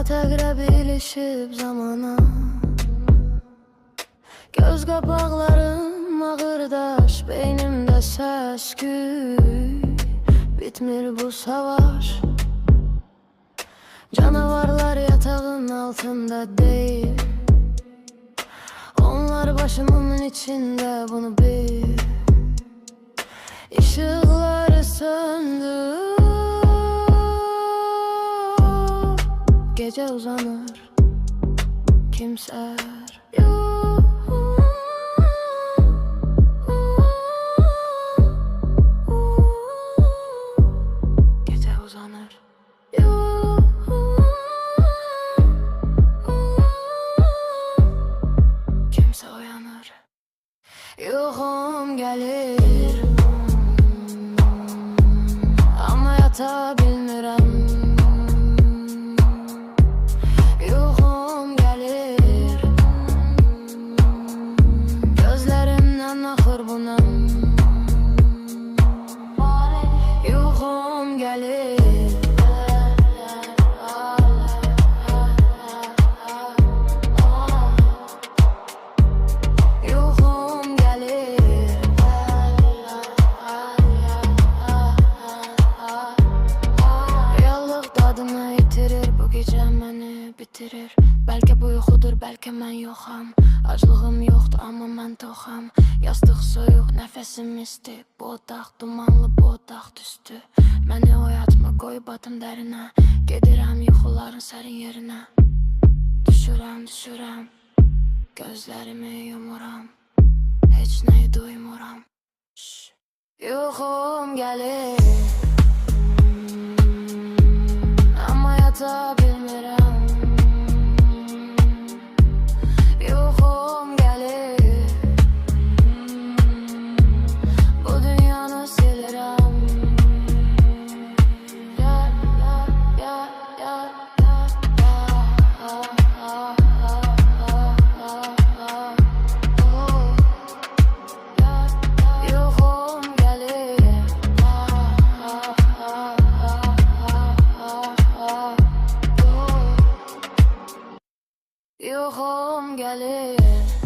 təqrəb ilişib zamana. Göz qapaqlarım ağırdaş, beynimdə səs-küy. Bitmir bu savaş. Canavarlar yatağın altında değil, onlar başımın içinde, bunu bil. Işıkları söndü, gece uzanır, kimser yok. Gece uzanır, yok. Kimse uyanır, yuxum gəlir, amma yata bilmirəm. Yuxum gəlir, gözlərimdən axır bunam. Yuxum gəlir, bitirir. Bəlkə bu yuxudur, bəlkə mən yoxam. Aclığım yoxdur, amma mən toxam. Yastıq soyuq, nəfəsim isti. Bu otaq dumanlı, bu otaq tüstü. Məni oyatma, qoy batım dərinə. Gedirəm yuxuların sərin yerinə. Düşürəm, gözlərimi yumuram. Heç nəyi duymuram. Yuxum gəlir, amma yata bilmirəm. Yuxum gəlir, bu dünyanı silirəm. Yuxum gəlir, yuxum gəlir.